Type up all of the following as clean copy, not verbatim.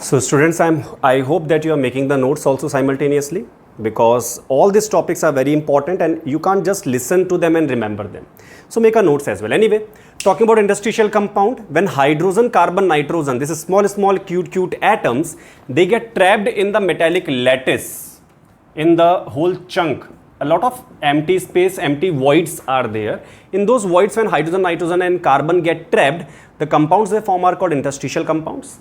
So students, I hope that you are making the notes also simultaneously, because all these topics are very important and you can't just listen to them and remember them. So make a notes as well. Anyway, talking about interstitial compound, when hydrogen, carbon, nitrogen, this is small cute atoms, they get trapped in the metallic lattice, in the whole chunk. A lot of empty space, empty voids are there. In those voids, when hydrogen, nitrogen and carbon get trapped, the compounds they form are called interstitial compounds.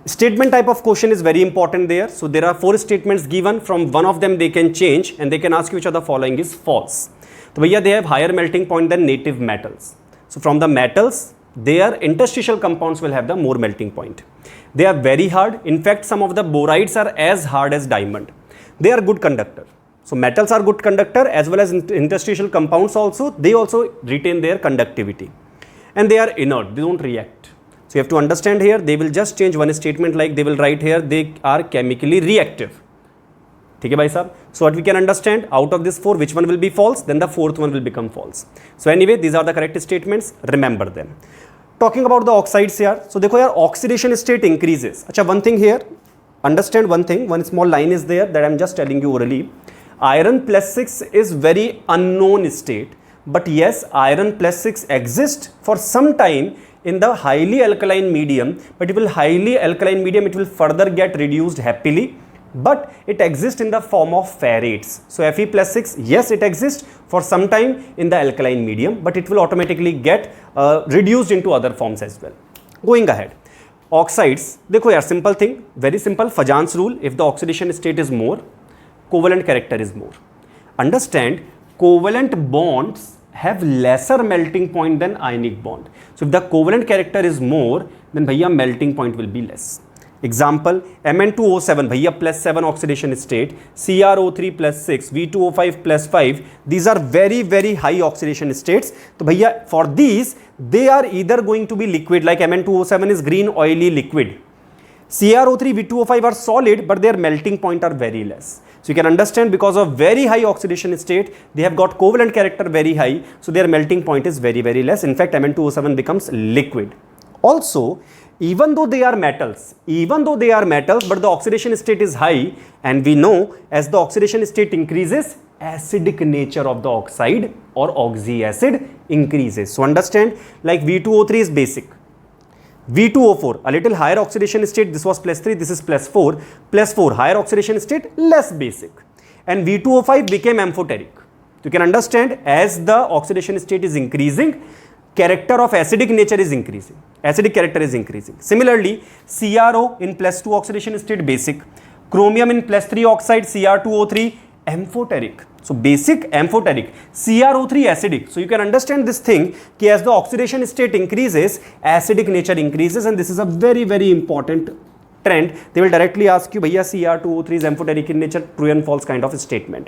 Statement type of question is very important there. So there are 4 statements given. From one of them they can change and they can ask you which of the following is false. So bhaiya, they have higher melting point than native metals. So from the metals, their interstitial compounds will have the more melting point. They are very hard. In fact, some of the borides are as hard as diamond. They are good conductor. So metals are good conductor as well as interstitial compounds also. They also retain their conductivity. And they are inert. They don't react. So you have to understand here, they will just change one statement, like they will write here, they are chemically reactive. Okay, bhai sahab? So what we can understand, out of this 4, which one will be false? Then the 4th one will become false. So anyway, these are the correct statements. Remember them. Talking about the oxides here. So dekho yaar, oxidation state increases. Acha, one thing here, understand one thing, one small line is there that I am just telling you orally. Iron plus 6 is very unknown state. But yes, iron plus 6 exists for some time in the highly alkaline medium, but it will highly alkaline medium, it will further get reduced happily, but it exists in the form of ferrates. So Fe plus 6, yes, it exists for some time in the alkaline medium, but it will automatically get reduced into other forms as well. Going ahead, oxides, dekho yaar, simple thing, very simple, Fajans rule, if the oxidation state is more, covalent character is more. Understand, covalent bonds have lesser melting point than ionic bond. So if the covalent character is more, then bhaiya melting point will be less. Example, Mn2O7, bhaiya plus 7 oxidation state, CrO3 plus 6, V2O5 plus 5, these are very high oxidation states. So bhaiya, for these, they are either going to be liquid, like Mn2O7 is green oily liquid. CrO3, V2O5 are solid, but their melting point are very less. So you can understand, because of very high oxidation state, they have got covalent character very high, so their melting point is very less. In fact, Mn2O7 becomes liquid. Also, even though they are metals, but the oxidation state is high, and we know as the oxidation state increases, acidic nature of the oxide or oxyacid increases. So understand, like V2O3 is basic. V2O4, a little higher oxidation state, this was plus 3, this is plus 4, higher oxidation state, less basic. And V2O5 became amphoteric. You can understand, as the oxidation state is increasing, character of acidic nature is increasing. Acidic character is increasing. Similarly, CrO in plus 2 oxidation state, basic. Chromium in plus 3 oxide, Cr2O3, amphoteric. So basic, amphoteric, CrO3 acidic. So you can understand this thing, कि as the oxidation state increases, acidic nature increases, and this is a very important trend. They will directly ask you, bhaiya Cr2O3 is amphoteric in nature, true and false kind of a statement.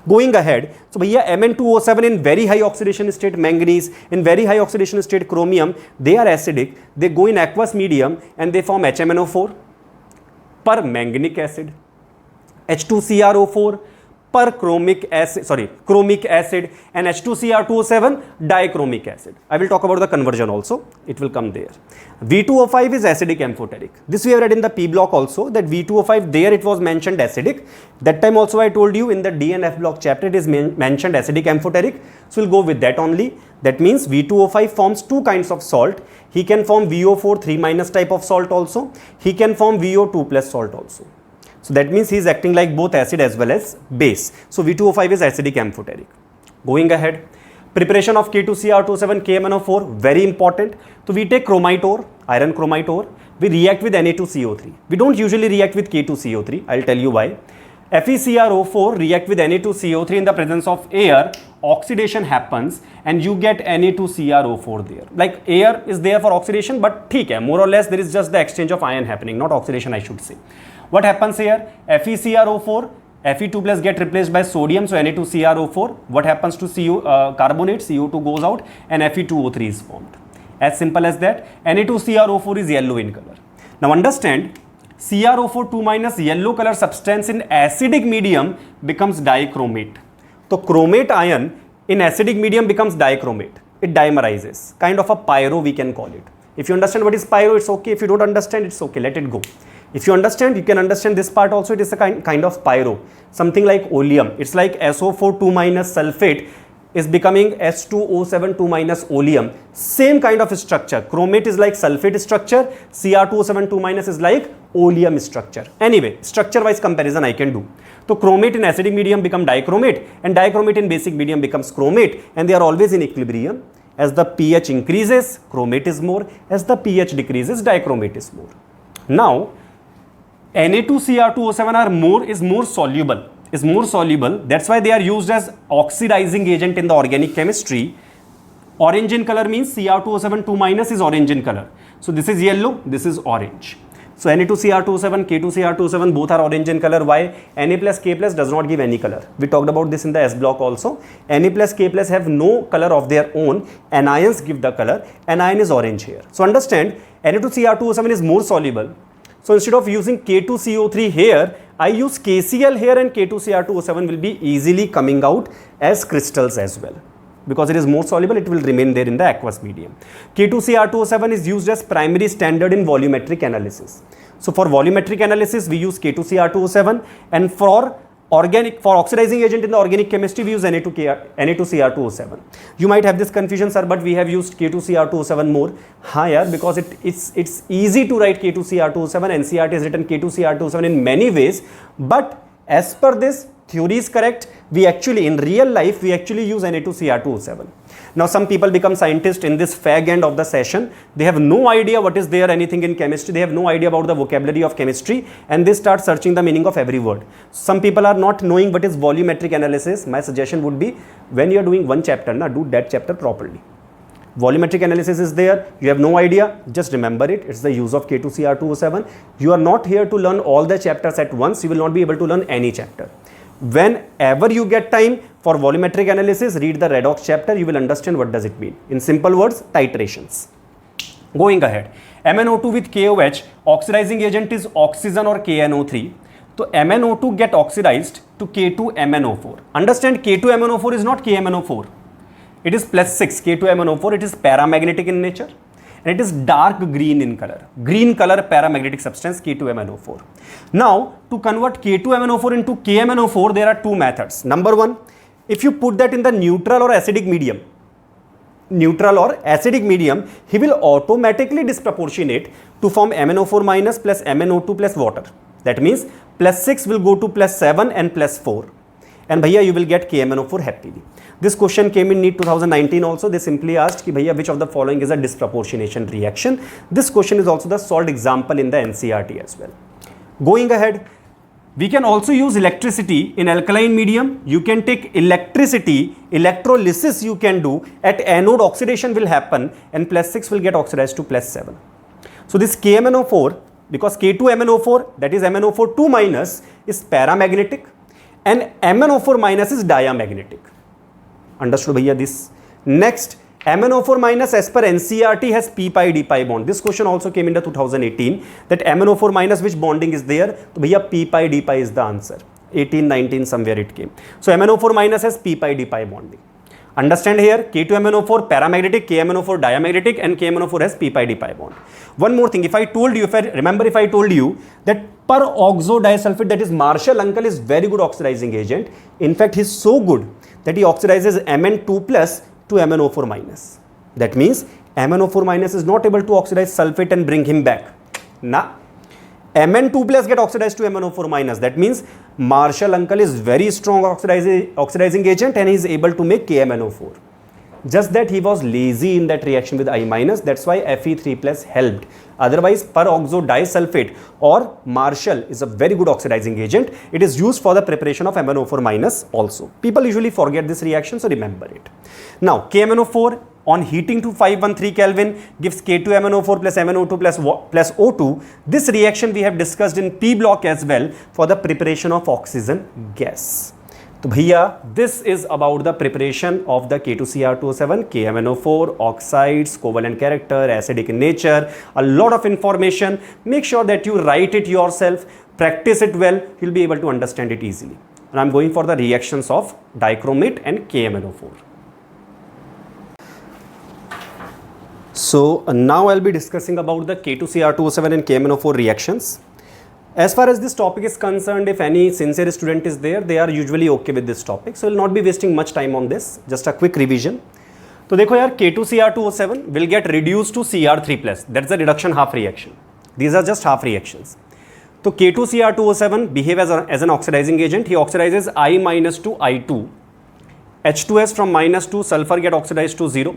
Going ahead, so bhaiya Mn2O7 in very high oxidation state, manganese, in very high oxidation state, chromium, they are acidic, they go in aqueous medium and they form HMnO4, permanganic acid, H2CrO4, chromic acid, and H2Cr2O7 dichromic acid. I will talk about the conversion also, it will come there. V2O5 is acidic amphoteric. This we have read in the P block also, that V2O5, there it was mentioned acidic. That time also I told you in the D and F block chapter it is mentioned acidic amphoteric. So we'll go with that only. That means V2O5 forms 2 kinds of salt. He can form VO4 3- type of salt also. He can form VO2 plus salt also. So that means he is acting like both acid as well as base. So V2O5 is acidic amphoteric. Going ahead, preparation of K2Cr2O7, KMnO4, very important. So we take chromite ore, iron chromite ore, we react with Na2CO3. We don't usually react with K2CO3, I'll tell you why. FeCrO4 react with Na2CO3 in the presence of air, oxidation happens and you get Na2CrO4 there. Like air is there for oxidation, but theek hai, more or less there is just the exchange of ion happening, not oxidation I should say. What happens here? FeCrO4, Fe2 plus get replaced by sodium, so Na2CrO4. What happens to carbonate? CO2 goes out and Fe2O3 is formed. As simple as that. Na2CrO4 is yellow in color. Now understand, CrO4 2- yellow color substance in acidic medium becomes dichromate. So chromate ion in acidic medium becomes dichromate. It dimerizes. Kind of a pyro we can call it. If you understand what is pyro, it's okay. If you don't understand, it's okay. Let it go. If you understand, you can understand this part also. It is a kind of pyro, something like oleum. It's like SO4 2 minus sulfate is becoming S2O7 2 minus oleum. Same kind of structure. Chromate is like sulfate structure. Cr2O7 2 minus is like oleum structure. Anyway, structure wise comparison I can do. So chromate in acidic medium become dichromate, and dichromate in basic medium becomes chromate, and they are always in equilibrium. As the pH increases, chromate is more. As the pH decreases, dichromate is more. Now, Na2Cr2O7 is more soluble. That's why they are used as oxidizing agent in the organic chemistry. Orange in color means Cr2O7 2 minus is orange in color. So this is yellow, this is orange. So Na2Cr2O7, K2Cr2O7 both are orange in color. Why? Na plus K plus does not give any color. We talked about this in the S block also. Na plus K plus have no color of their own. Anions give the color. Anion is orange here. So understand, Na2Cr2O7 is more soluble. So instead of using K2CO3 here, I use KCl here, and K2Cr2O7 will be easily coming out as crystals as well. Because it is more soluble, it will remain there in the aqueous medium. K2Cr2O7 is used as primary standard in volumetric analysis. So for volumetric analysis, we use K2Cr2O7, and for oxidizing agent in the organic chemistry, we use Na2Cr2O7. You might have this confusion, sir, but we have used K2Cr2O7 more higher because it's easy to write K2Cr2O7. NCERT has written K2Cr2O7 in many ways, but as per this, theory is correct. In real life, we actually use Na2Cr2O7. Now, some people become scientists in this fag end of the session. They have no idea what is there anything in chemistry. They have no idea about the vocabulary of chemistry, and they start searching the meaning of every word. Some people are not knowing what is volumetric analysis. My suggestion would be, when you are doing one chapter, do that chapter properly. Volumetric analysis is there. You have no idea, just remember it. It's the use of K2Cr2O7. You are not here to learn all the chapters at once. You will not be able to learn any chapter. Whenever you get time for volumetric analysis, read the redox chapter. You will understand what does it mean. In simple words, titrations. Going ahead, MnO2 with KOH, oxidizing agent is oxygen or KNO3. So MnO2 get oxidized to K2MnO4. Understand, K2MnO4 is not KMnO4. It is plus 6, K2MnO4. It is paramagnetic in nature, and it is dark green in color. Green color paramagnetic substance, K2MnO4. Now, to convert K2MnO4 into KMnO4, there are two methods. Number one, if you put that in the neutral or acidic medium, he will automatically disproportionate to form MnO4 minus plus MnO2 plus water. That means plus 6 will go to plus 7 and plus 4. And bhaiya, you will get KMnO4 happily. This question came in NEET 2019 also. They simply asked ki bhaiya, which of the following is a disproportionation reaction. This question is also the solved example in the NCERT as well. Going ahead, we can also use electricity in alkaline medium. You can take electricity, electrolysis you can do. At anode, oxidation will happen, and plus 6 will get oxidized to plus 7. So this KMnO4, because K2MnO4, that is MnO4 2 minus, is paramagnetic, and MnO4 minus is diamagnetic. Understood bhaiya this? Next, MnO4 minus as per NCERT has p pi d pi bond. This question also came in the 2018, that MnO4 minus which bonding is there? So bhaiya p pi d pi is the answer. 18, 19 somewhere it came. So MnO4 minus has p pi d pi bonding. Understand here, K2MnO4 paramagnetic, KMnO4 diamagnetic, and KMnO4 has p pi d pi bond. One more thing, if I told you that peroxo disulfide, that is Marshall uncle, is very good oxidizing agent. In fact, he is so good that he oxidizes Mn2 plus to MnO4 minus. That means MnO4 minus is not able to oxidize sulfate and bring him back. Nah. Mn2 plus get oxidized to MnO4 minus. That means Marshall uncle is very strong oxidizing agent, and he is able to make KMnO4. Just that he was lazy in that reaction with I minus. That's why Fe3 plus helped. Otherwise, peroxo disulfate or Marshall is a very good oxidizing agent. It is used for the preparation of MnO4 minus also. People usually forget this reaction, so remember it. Now, KMnO4 on heating to 513 Kelvin gives K2MnO4 plus MnO2 plus O2. This reaction we have discussed in P block as well for the preparation of oxygen gas. So bhaiya, this is about the preparation of the K2Cr2O7, KMnO4, oxides, covalent character, acidic in nature, a lot of information. Make sure that you write it yourself, practice it well, you'll be able to understand it easily. And I'm going for the reactions of dichromate and KMnO4. So now I'll be discussing about the K2Cr2O7 and KMnO4 reactions. As far as this topic is concerned, if any sincere student is there, they are usually okay with this topic. So, I will not be wasting much time on this. Just a quick revision. तो देखो यार, K2Cr2O7 will get reduced to Cr3+. That's the reduction half reaction. These are just half reactions. तो K2Cr2O7 behave as an oxidizing agent. He oxidizes I minus to I2. H2S from minus 2, sulfur get oxidized to 0.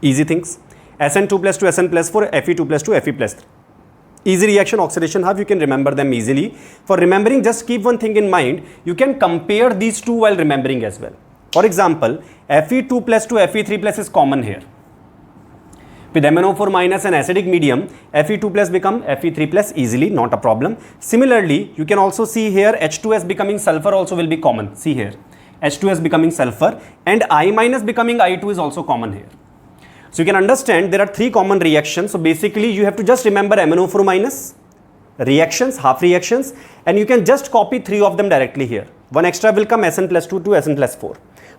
Easy things. Sn2 plus to Sn plus 4, Fe2 plus to Fe plus 3. Easy reaction, oxidation half, you can remember them easily. For remembering, just keep one thing in mind. You can compare these two while remembering as well. For example, Fe2 plus to Fe3 plus is common here. With MnO4 minus an acidic medium, Fe2 plus become Fe3 plus easily, not a problem. Similarly, you can also see here H2S becoming sulfur also will be common. See here, H2S becoming sulfur and I minus becoming I2 is also common here. So you can understand there are three common reactions. So basically you have to just remember MnO4 minus reactions, half reactions, and you can just copy three of them directly here. One extra will come Sn plus 2 to Sn plus 4.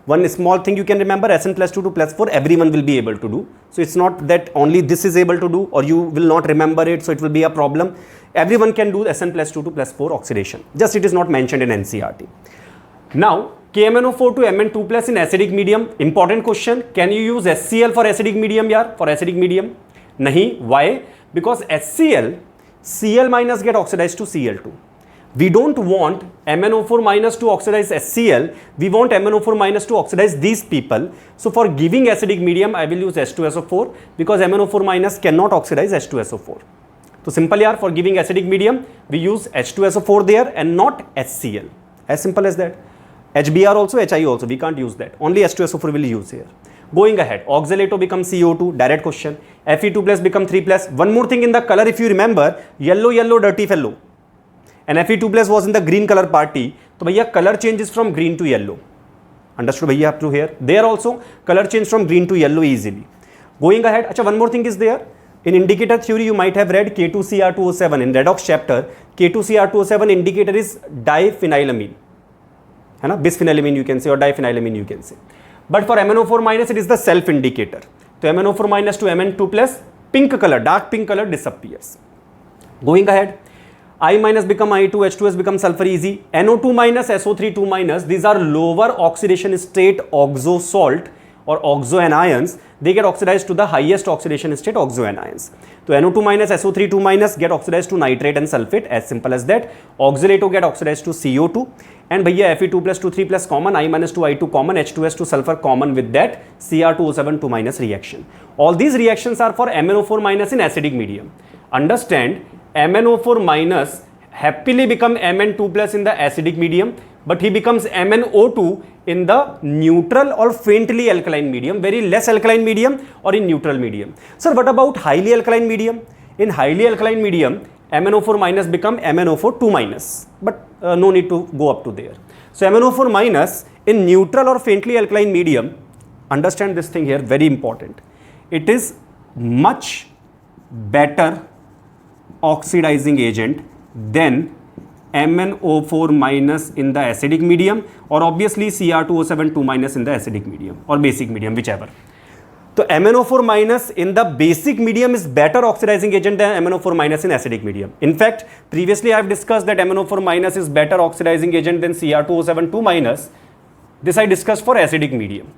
One small thing you can remember, Sn plus 2 to plus 4, everyone will be able to do. So it's not that only this is able to do or you will not remember it, so it will be a problem. Everyone can do Sn plus 2 to plus 4 oxidation. Just it is not mentioned in NCERT. Now, KMnO4 to Mn2 plus in acidic medium. Important question. Can you use HCl for acidic medium, yaar? For acidic medium? Nahi. Why? Because HCl, Cl minus get oxidized to Cl2. We don't want MnO4 minus to oxidize HCl. We want MnO4 minus to oxidize these people. So for giving acidic medium, I will use H2SO4 because MnO4 minus cannot oxidize H2SO4. So simple yaar, for giving acidic medium, we use H2SO4 there and not HCl. As simple as that. HBr also, HI also, we can't use that. Only H2SO4 will use here. Going ahead, oxalato becomes CO2, direct question. Fe2 plus become 3 plus. One more thing in the color, if you remember, yellow, yellow, dirty fellow. And Fe2 plus was in the green color party. So, bhaiya, color changes from green to yellow. Understood, bhaiya, up to here? There also, color change from green to yellow easily. Going ahead, acha, one more thing is there. In indicator theory, you might have read K2Cr2O7 in redox chapter. K2Cr2O7 indicator is diphenylamine. है ना, bisphenylamine you can say or diphenylamine you can say. But for MnO4 minus it is the self indicator. So MnO4 minus to Mn2 plus, pink color, dark pink color disappears. Going ahead, I minus become I2, H2S become sulfur easy. NO2 minus, SO3 2 minus, these are lower oxidation state oxo salt or oxo anions. They get oxidized to the highest oxidation state oxo anions. So NO2 minus, SO3 2 minus get oxidized to nitrate and sulfate, as simple as that. Oxalato get oxidized to CO2. And bhaiya Fe2 plus 2 3 plus common, I minus to I2 common, H2S to sulfur common with that Cr2O7 2 minus reaction. All these reactions are for MnO4 minus in acidic medium. Understand, MnO4 minus happily become Mn2 plus in the acidic medium, but he becomes MnO2 in the neutral or faintly alkaline medium, very less alkaline medium or in neutral medium. Sir, what about highly alkaline medium? In highly alkaline medium, MnO4 minus become MnO4 2 minus, but no need to go up to there. So MnO4 minus in neutral or faintly alkaline medium, understand this thing here, very important. It is much better oxidizing agent than MnO4 minus in the acidic medium or obviously Cr2O7 2 minus in the acidic medium or basic medium, whichever. So MnO4 minus in the basic medium is better oxidizing agent than MnO4 minus in acidic medium. In fact, previously I have discussed that MnO4 minus is better oxidizing agent than Cr2O7 2 minus. This I discussed for acidic medium.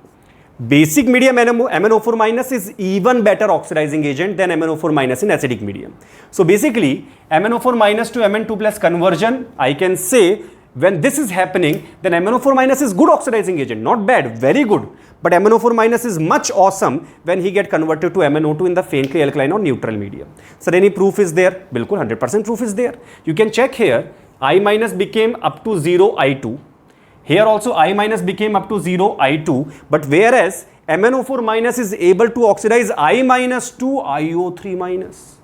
Basic medium MnO4 minus is even better oxidizing agent than MnO4 minus in acidic medium. So basically MnO4 minus to Mn2 plus conversion, I can say when this is happening, then MnO4 minus is good oxidizing agent, not bad, very good. But MnO4 minus is much awesome when he get converted to MnO2 in the faintly alkaline or neutral medium. So any proof is there? Bilkul 100% proof is there. You can check here, I minus became up to 0 I2. Here also I minus became up to 0 I2, but whereas MnO4 minus is able to oxidize I minus to IO3 minus.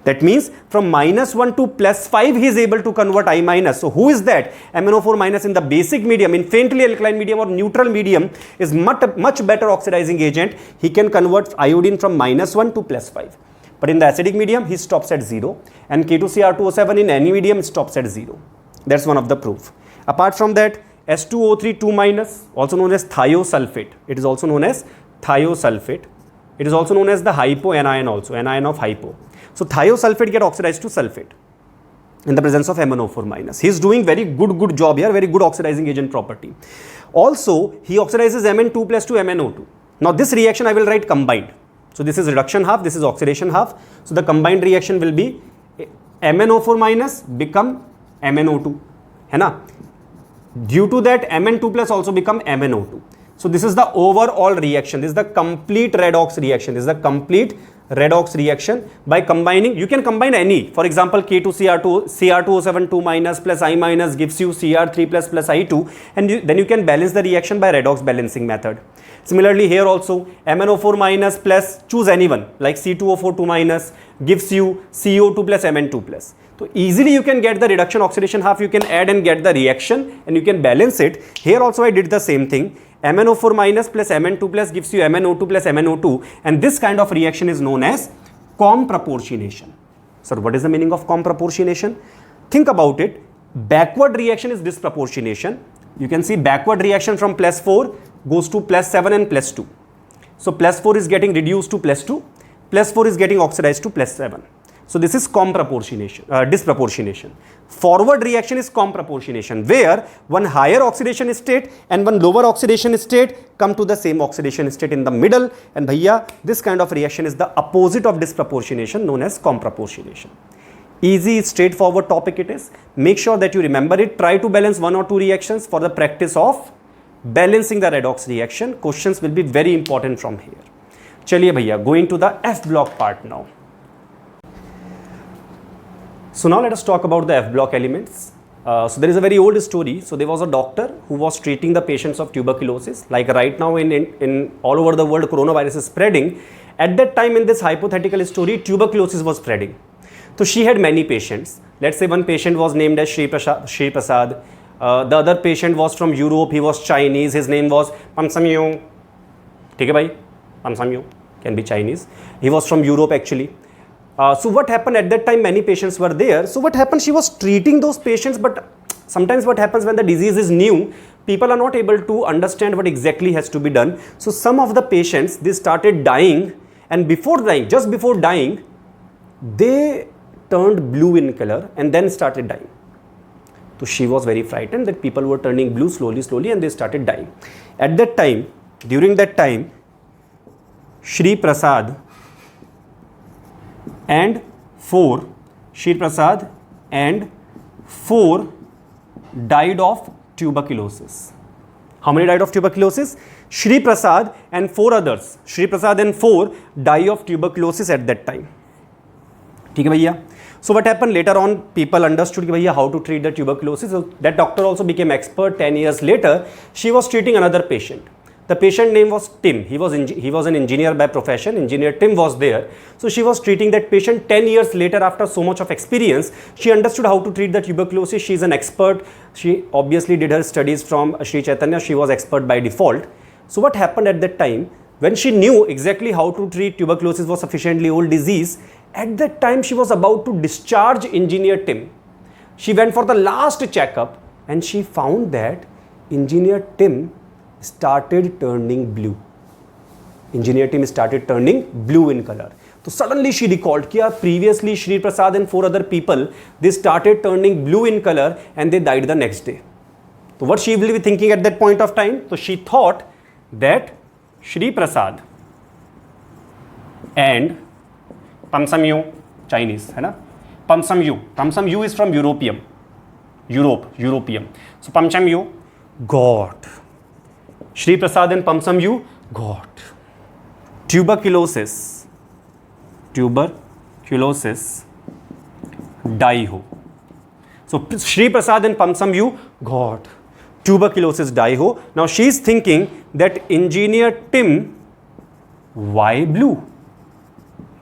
That means from minus 1 to plus 5 he is able to convert I minus. So who is that? MnO4 minus in the basic medium, in faintly alkaline medium or neutral medium is much better oxidizing agent. He can convert iodine from minus 1 to plus 5. But in the acidic medium he stops at 0 and K2Cr2O7 in any medium stops at 0. That's one of the proof. Apart from that, S2O3 2 minus, also known as thiosulfate. It is also known as thiosulfate. It is also known as the hypo anion also, anion of hypo. So thiosulfate get oxidized to sulfate. in the presence of MnO4 minus. He is doing very good job here, very good oxidizing agent property. Also, he oxidizes Mn2 plus to MnO2. Now this reaction I will write combined. So this is reduction half, this is oxidation half. So the combined reaction will be MnO4 minus become MnO2. है ना? Due to that, Mn2 plus also become MnO2. So this is the overall reaction. This is the complete redox reaction. This is the complete redox reaction. By combining, you can combine any. For example, K2Cr2, Cr2O7 2 minus plus I minus gives you Cr3 plus I2, and then you can balance the reaction by redox balancing method. Similarly, here also MnO4 minus plus choose anyone like C2O4 2 minus gives you CO2 plus Mn2 plus. So easily you can get the reduction oxidation half, you can add and get the reaction and you can balance it. Here also I did the same thing. MnO4 minus plus Mn2 plus gives you MnO2 plus MnO2, and this kind of reaction is known as comproportionation. Sir, what is the meaning of comproportionation? Think about it. Backward reaction is disproportionation. You can see backward reaction from plus 4 goes to plus 7 and plus 2. So plus 4 is getting reduced to plus 2, plus 4 is getting oxidized to plus 7. So this is disproportionation. Forward reaction is comproportionation, where one higher oxidation state and one lower oxidation state come to the same oxidation state in the middle, and bhaiya, this kind of reaction is the opposite of disproportionation, known as comproportionation. Easy, straightforward topic it is. Make sure that you remember it. Try to balance 1 or 2 reactions for the practice of balancing the redox reaction. Questions will be very important from here. Chaliye bhaiya, going to the F block part now. So now let us talk about the F block elements. So there is a very old story. So there was a doctor who was treating the patients of tuberculosis. Like right now in all over the world, coronavirus is spreading. At that time in this hypothetical story, tuberculosis was spreading. So she had many patients. Let's say one patient was named as Shri Prasad. The other patient was from Europe. He was Chinese. His name was Pamsamyo. Okay, bhai? Pamsamyo can be Chinese. He was from Europe actually. So what happened at that time, many patients were there. So what happened, she was treating those patients, but sometimes what happens when the disease is new, people are not able to understand what exactly has to be done. So some of the patients, they started dying, and before dying, just before dying, they turned blue in color and then started dying. So she was very frightened that people were turning blue slowly and they started dying. At that time, during that time, Shri Prasad and 4 died of tuberculosis. How many died of tuberculosis? Shri Prasad and 4 others. Shri Prasad and 4 die of tuberculosis at that time. ठीक है भैया. So what happened later on, people understood कि भैया how to treat the tuberculosis. So that doctor also became expert. 10 years later, she was treating another patient. The patient name was Tim. He was an engineer by profession. Engineer Tim was there. So she was treating that patient. 10 years later, after so much of experience, she understood how to treat the tuberculosis. She is an expert. She obviously did her studies from Sri Chaitanya. She was expert by default. So what happened at that time, when she knew exactly how to treat tuberculosis, was sufficiently old disease, at that time she was about to discharge Engineer Tim. She went for the last checkup and she found that Engineer Tim started turning blue. Engineer Tim started turning blue in color. So suddenly she recalled that previously Shri Prasad and 4 other people, they started turning blue in color and they died the next day. So what she will be thinking at that point of time? So she thought that Shri Prasad and Pamsamyo, Chinese, है ना? Pamsamyo is from European. So Pamsamyo got. Shri Prasad and Pamsamyo got tuberculosis die ho. So Shri Prasad and Pamsamyo got tuberculosis die ho. Now she is thinking that Engineer Tim, why blue?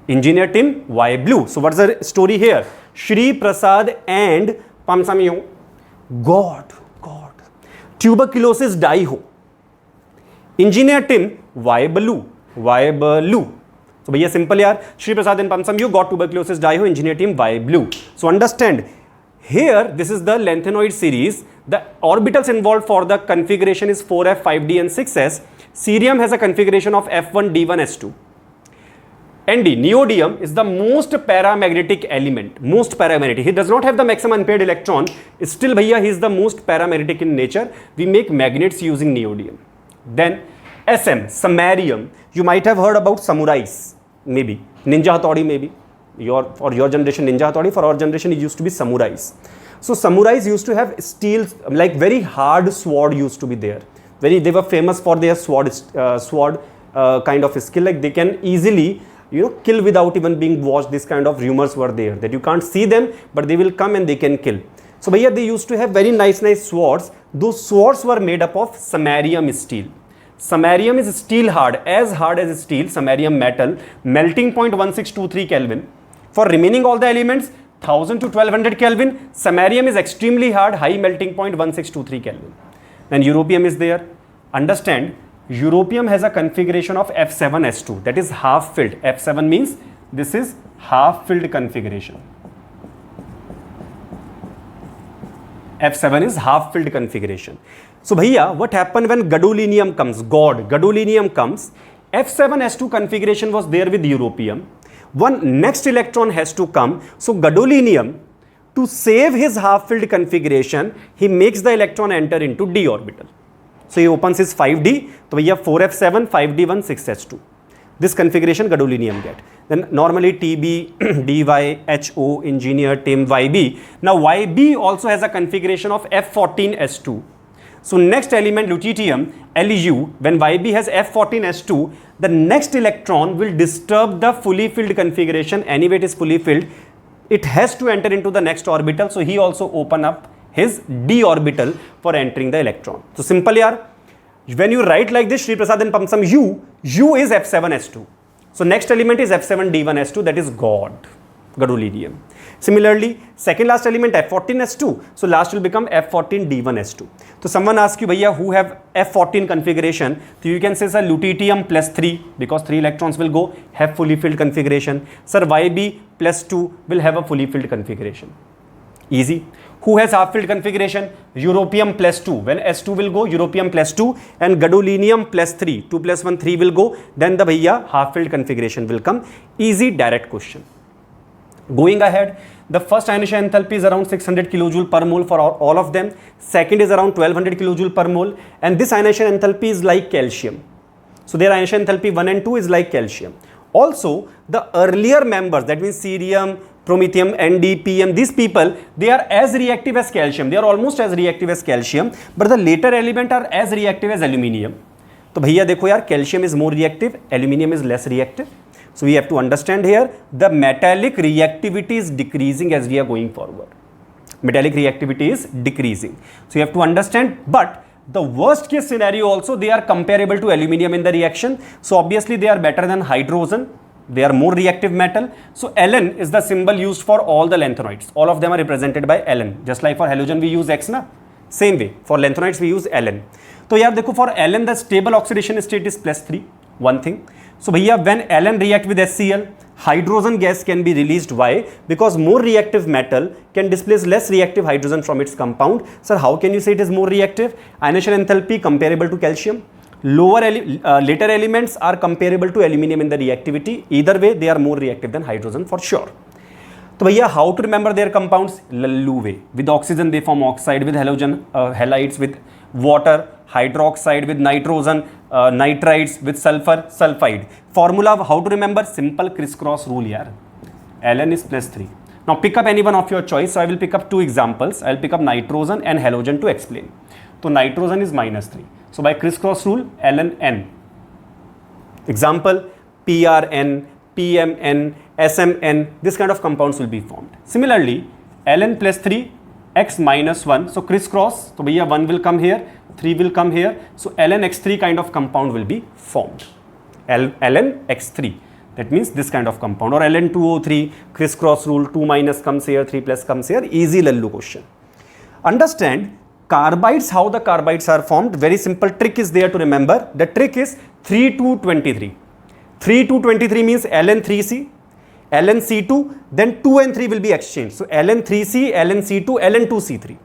Engineer Tim, why blue? So what's the story here? Shri Prasad and Pamsamyo got tuberculosis die ho. Engineer Tim, why blue? So bhaiya simple yaar. Shri Prasad and Pamsamyo got tuberculosis die ho. Engineer Tim, why blue? So understand, here this is the lanthanoid series. The orbitals involved for the configuration is 4f, 5d and 6s. Cerium has a configuration of f1, d1, s2. Nd, neodymium is the most paramagnetic element, most paramagnetic. He does not have the maximum unpaired electron. Still, bhaiya, he is the most paramagnetic in nature. We make magnets using neodymium. Then Sm, samarium. You might have heard about samurais, maybe ninja hathodi, maybe for your generation ninja hathodi. For our generation, it used to be samurais. So samurais used to have steel, like very hard sword used to be there. They were famous for their sword kind of skill. Like they can easily, kill without even being watched. This kind of rumors were there that you can't see them, but they will come and they can kill. So bhaiya, they used to have very nice swords. Those swords were made up of samarium steel. Samarium is steel hard as steel, samarium metal, melting point 1623 Kelvin. For remaining all the elements, 1000 to 1200 Kelvin, samarium is extremely hard, high melting point 1623 Kelvin. Then europium is there. Understand, europium has a configuration of F7S2, that is half filled. F7 means this is half filled configuration. F7 is half filled configuration. So bhaiya, what happened when gadolinium comes? Gadolinium comes. F7S2 configuration was there with europium. One next electron has to come. So gadolinium, to save his half filled configuration, he makes the electron enter into d orbital. So he opens his 5d. So we have 4f7, 5d1, 6s2. This configuration gadolinium get. Then normally Tb, Dy, Ho, engineer, Tim, Yb. Now Yb also has a configuration of F14s2. So next element, lutetium, Lu, when Yb has F14s2, the next electron will disturb the fully filled configuration. Anyway, it is fully filled. It has to enter into the next orbital. So he also open up his d orbital for entering the electron. So simple yaar. When you write like this, Sri Prasad and Pamsam, U is F7s2. So next element is F7d1s2, that is gadolinium. Similarly, second last element F14s2. So last will become F14d1s2. So someone asks you, bhaiya, who have F14 configuration? So you can say, sir, lutetium plus 3, because 3 electrons will go, have fully filled configuration. Sir, Yb plus 2 will have a fully filled configuration. Easy. Who has half filled configuration? Europium plus 2. When S2 will go, europium plus 2, and gadolinium plus 3. 2 plus 1, 3 will go. Then the bhaiya half filled configuration will come. Easy direct question. Going ahead, the first ionization enthalpy is around 600 kilojoule per mole for all of them. Second is around 1200 kilojoule per mole. And this ionization enthalpy is like calcium. So their ionization enthalpy 1 and 2 is like calcium. Also, the earlier members, that means cerium, promethium, Nd, Pm, these people, they are as reactive as calcium. They are almost as reactive as calcium. But the later element are as reactive as aluminium. So bhaiya dekho yaar, calcium is more reactive, aluminium is less reactive. So we have to understand here, the metallic reactivity is decreasing as we are going forward. Metallic reactivity is decreasing. So you have to understand, but the worst case scenario also, they are comparable to aluminium in the reaction. So obviously they are better than hydrogen. They are more reactive metal. So Ln is the symbol used for all the lanthanoids. All of them are represented by Ln. Just like for halogen we use X na. Same way, for lanthanoids we use Ln. So yaar dekho, for Ln the stable oxidation state is +3. One thing. So bhaiya, when Ln react with HCl, hydrogen gas can be released. Why? Because more reactive metal can displace less reactive hydrogen from its compound. Sir, how can you say it is more reactive? Ionization enthalpy comparable to calcium. Later elements are comparable to aluminium in the reactivity. Either way, they are more reactive than hydrogen for sure. So bhaiya, how to remember their compounds? Lallu way. With oxygen they form oxide, with halogen halides, with water hydroxide, with nitrogen nitrides, with sulfur sulfide. Formula how to remember? Simple crisscross rule yaar. Ln is +3. Now pick up any one of your choice. So I will pick up two examples. I will pick up nitrogen and halogen to explain. So nitrogen is -3. So by crisscross rule, Ln n. Example, PRN, PMN, SMN, this kind of compounds will be formed. Similarly, Ln +3, X -1. So crisscross, so bhaiya 1 will come here, 3 will come here. So Ln X3 kind of compound will be formed. Ln X3. That means this kind of compound. Or Ln2O3, crisscross rule, 2- comes here, 3+ comes here. Easy lallu question. Understand, carbides, how the carbides are formed. Very simple trick is there to remember. The trick is 3-2-23. 3-2-23 means Ln3C, Ln-C2, then 2 and 3 will be exchanged. So Ln3C, Ln-C2, Ln2C3.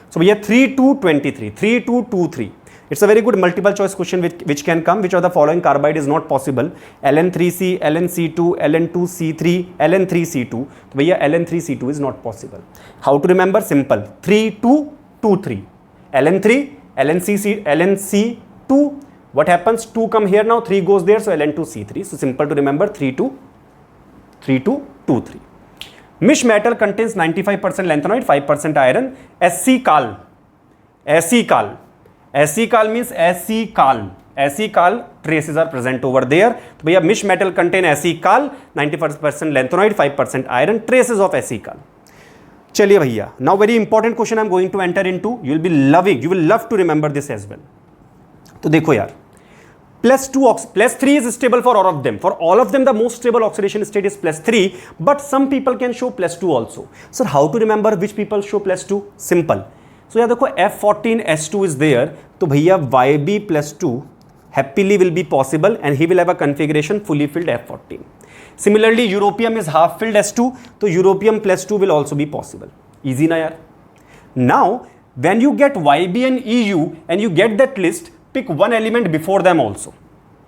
So we have 3-2-23, 3-2-2-3. It's a very good multiple choice question which can come. Which of the following carbide is not possible? Ln3C, Ln C2, Ln2C3, Ln3C2. तो भैया Ln3C2 is not possible. How to remember? Simple. 3, 2, 2, 3. Ln3, Lnc2. What happens? 2 come here now, 3 goes there, so Ln2C3. So simple to remember. 3, 2, 3, 2, 2, 3. Mish metal contains 95% lanthanide, 5% iron. SC-Cal. SC-Cal. SC-Cal means SC-Cal. SC-Cal traces are present over there. तो भैया मिश metal contain SC-Cal, 95% lanthanide, 5% iron, traces of SC-Cal. चलिए भैया, now very important question I'm going to enter into. You will love to remember this as well. तो देखो यार, +3 is stable for all of them. For all of them, the most stable oxidation state is +3, but some people can show +2 also. Sir, how to remember which people show +2? Simple. So यार देखो F14S2 is there, तो भैया YB +2 happily will be possible and he will have a configuration fully filled F14. Similarly, europium is half filled S2, तो europium +2 will also be possible. Easy ना यार? Now, when you get YB and EU and you get that list, pick one element before them also.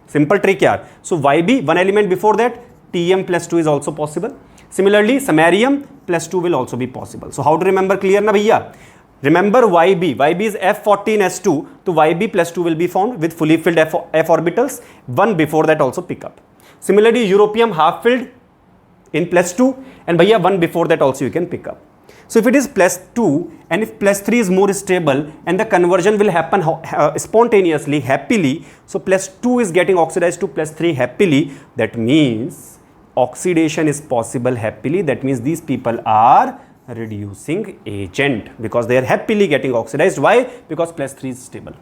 Simple trick yaar. So YB, one element before that, TM +2 is also possible. Similarly, samarium +2 will also be possible. So how to remember? Clear na bhaiya? Remember YB. YB is F14S2. So YB +2 will be found with fully filled F orbitals. One before that also pick up. Similarly, europium half filled in +2, and bhaiya one before that also you can pick up. So if it is +2 and if +3 is more stable and the conversion will happen spontaneously, happily, so +2 is getting oxidized to +3 happily, that means oxidation is possible happily. That means these people are reducing agent because they are happily getting oxidized. Why? Because +3 is stable.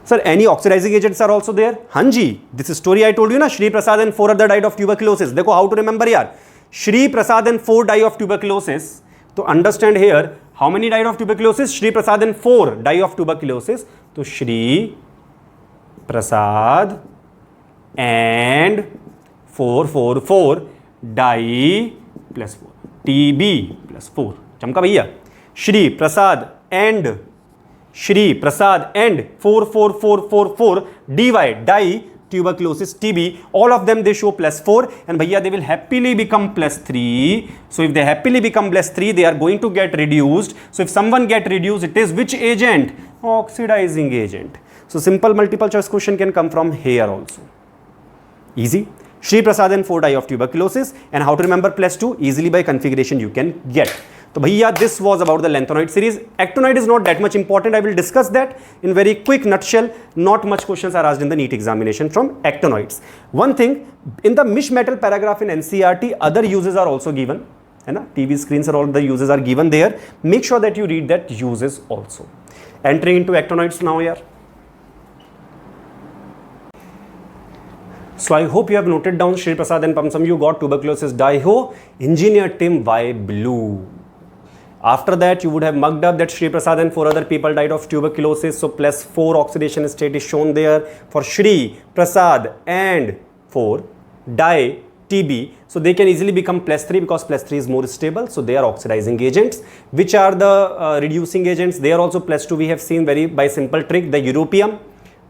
Sir, any oxidizing agents are also there? Hanji, this story I told you na, Shri Prasad and 4 other died of tuberculosis. Dekho how to remember yaar. Shri Prasad and 4 die of tuberculosis. To understand here, how many died of tuberculosis? Shri Prasad and 4 die of tuberculosis. So Shri Prasad and 4 die +4. TB +4. चमका भैया. Shri Prasad and 4 die tuberculosis, TB, all of them they show +4, and bhaiya they will happily become +3. So if they happily become +3, they are going to get reduced. So if someone get reduced, it is which agent? Oxidizing agent. So simple multiple choice question can come from here also. Easy. Shri Prasad and 4 die of tuberculosis, and how to remember +2? Easily by configuration you can get. So bhaiya, this was about the lanthanoid series. Actinide is not that much important. I will discuss that in very quick nutshell. Not much questions are asked in the NEET examination from actinoids. One thing, in the Mish metal paragraph in NCERT, other uses are also given. TV screens are all the uses are given there. Make sure that you read that uses also. Entering into actinoids now here. So I hope you have noted down Shri Prasad and Pamsam. You got tuberculosis, Daiho. Engineer Tim, why blue? After that, you would have mugged up that Shri Prasad and 4 other people died of tuberculosis. So +4 oxidation state is shown there for Shri Prasad and 4 die TB. So they can easily become +3 because +3 is more stable. So they are oxidizing agents. Which are the reducing agents? They are also +2. We have seen very by simple trick. The europium,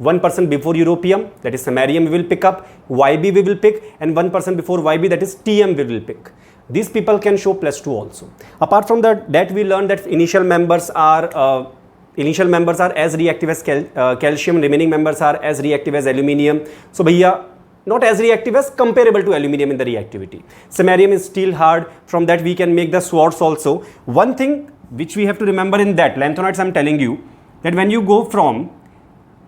1% before europium, that is samarium we will pick up. YB we will pick, and 1% before YB, that is TM we will pick. These people can show +2 also. Apart from that we learned that initial members are as reactive as calcium, remaining members are as reactive as aluminium. So bhaiya, not as reactive as, comparable to aluminium in the reactivity. Samarium is still hard. From that we can make the swords also. One thing which we have to remember in that lanthanoids, I am telling you that when you go from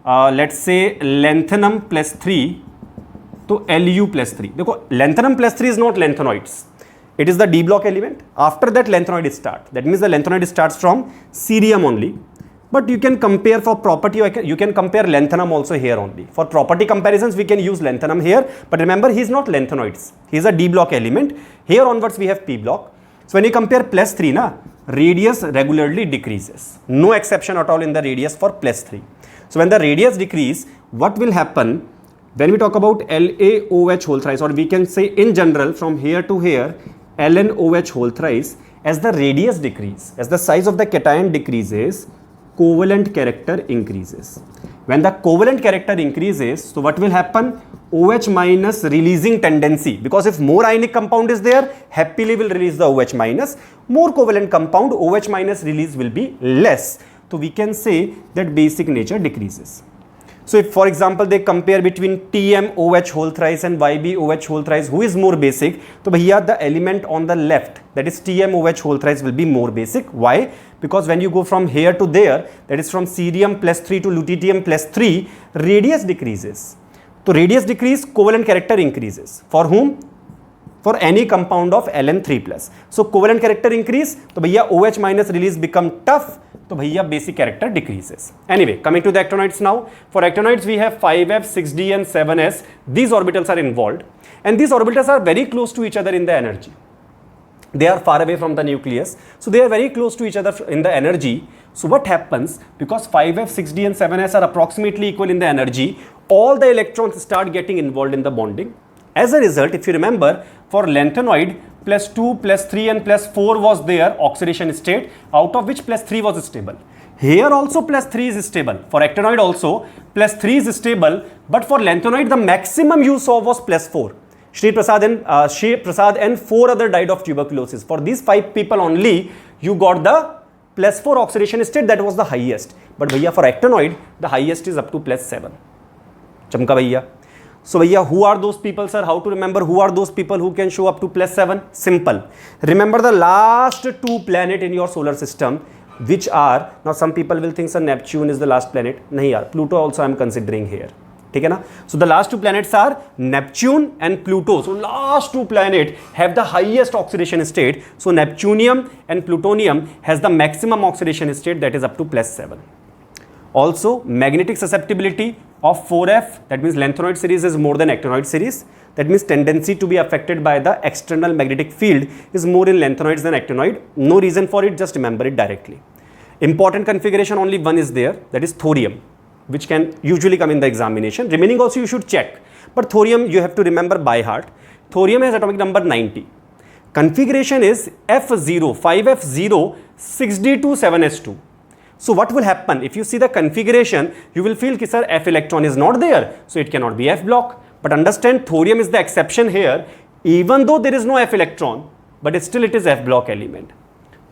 let's say lanthanum +3 to Lu +3. देखो, lanthanum +3 is not lanthanoids. It is the D block element. After that, lanthanoid starts. That means the lanthanoid starts from cerium only. But you can compare for property, you can compare lanthanum also here only. For property comparisons, we can use lanthanum here. But remember, he is not lanthanoids. He is a D block element. Here onwards, we have P block. So when you compare +3, radius regularly decreases. No exception at all in the radius for +3. So when the radius decrease, what will happen? When we talk about LaOH whole thrice, or we can say in general from here to here, LnOH whole thrice, as the radius decrease, as the size of the cation decreases, covalent character increases. When the covalent character increases, so what will happen? OH minus releasing tendency, because if more ionic compound is there, happily will release the OH minus. More covalent compound, OH minus release will be less. So we can say that basic nature decreases. So if for example they compare between TMOH whole thrice and YbOH whole thrice, who is more basic? So here the element on the left, that is TMOH whole thrice, will be more basic. Why? Because when you go from here to there, that is from cerium plus 3 to lutetium plus 3, radius decreases. So radius decrease, covalent character increases. For whom? For any compound of Ln3+. So covalent character increase, so bhaiya OH minus release become tough, so bhaiya basic character decreases. Anyway, coming to the actinoids now. For actinoids we have 5f, 6d and 7s. These orbitals are involved, and these orbitals are very close to each other in the energy. They are far away from the nucleus, so they are very close to each other in the energy. So what happens, because 5f, 6d and 7s are approximately equal in the energy, all the electrons start getting involved in the bonding. As a result, if you remember, for lanthanoid, plus 2, plus 3 and plus 4 was their oxidation state, out of which plus 3 was stable. Here also plus 3 is stable. For actinoid also plus 3 is stable, but for lanthanoid the maximum you saw was plus 4. Shri Prasad and 4 other died of tuberculosis. For these 5 people only, you got the plus 4 oxidation state, that was the highest. But bhaiya for actinoid, the highest is up to plus 7. Chamka bhaiya. So bhaiya, who are those people, sir? How to remember who are those people who can show up to plus 7? Simple. Remember the last 2 planets in your solar system, which are, now some people will think, sir, Neptune is the last planet. Nahi yaar, Pluto also I am considering here. So the last 2 planets are Neptune and Pluto. So last 2 planets have the highest oxidation state. So Neptunium and Plutonium has the maximum oxidation state, that is up to plus 7. Also magnetic susceptibility of 4f, that means lanthanoid series is more than actinoid series. That means tendency to be affected by the external magnetic field is more in lanthanoids than actinoid. No reason for it, just remember it directly. Important configuration, only one is there, that is thorium, which can usually come in the examination. Remaining also you should check, but thorium you have to remember by heart. Thorium has atomic number 90. Configuration is F0, 5F0, 6D2, 7S2. So what will happen? If you see the configuration, you will feel that sir, F electron is not there, so it cannot be F block. But understand, thorium is the exception here. Even though there is no F electron, but still it is F block element.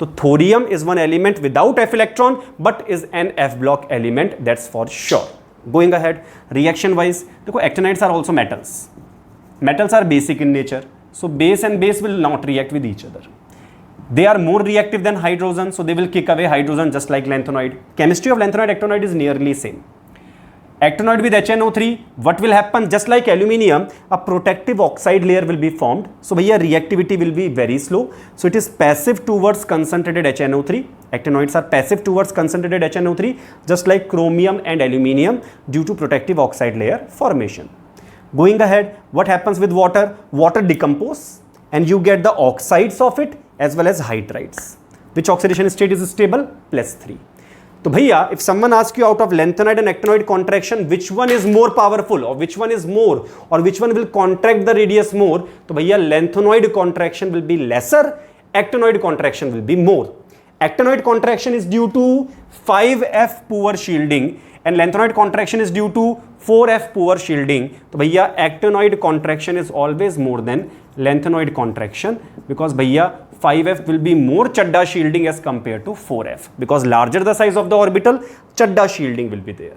So thorium is one element without F electron, but is an F block element, that's for sure. Going ahead, reaction wise, actinides are also metals. Metals are basic in nature, so base and base will not react with each other. They are more reactive than hydrogen, so they will kick away hydrogen just like lanthanoid. Chemistry of lanthanoid actinoid is nearly same. Actinoid with HNO3, what will happen? Just like aluminium, a protective oxide layer will be formed. So here reactivity will be very slow. So it is passive towards concentrated HNO3. Actinoids are passive towards concentrated HNO3, just like chromium and aluminium, due to protective oxide layer formation. Going ahead, what happens with water? Water decomposes and you get the oxides of it as well as hydrides. Which oxidation state is stable? Plus 3. So bhaiya, if someone asks you out of lanthanoid and actinoid contraction, which one is more powerful, or which one is more, or which one will contract the radius more, so bhaiya, lanthanoid contraction will be lesser, actinoid contraction will be more. Actinoid contraction is due to 5F poor shielding and lanthanoid contraction is due to 4F poor shielding. So bhaiya, actinoid contraction is always more than lanthanoid contraction, because bhaiya 5F will be more chadda shielding as compared to 4F, because larger the size of the orbital, chadda shielding will be there.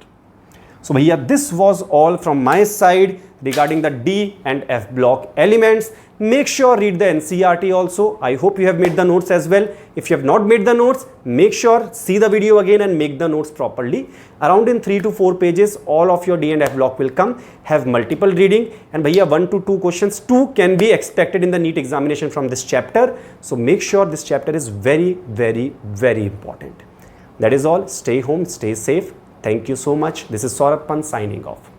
So bhaiya, this was all from my side regarding the D and F block elements. Make sure read the NCERT also. I hope you have made the notes as well. If you have not made the notes, make sure see the video again and make the notes properly. Around in 3 to 4 pages, all of your D and F block will come, have multiple reading, and bhaiya 1 to 2 questions too can be expected in the NEET examination from this chapter. So make sure this chapter is very, very, very important. That is all. Stay home, stay safe. Thank you so much. This is Saurabh Pant signing off.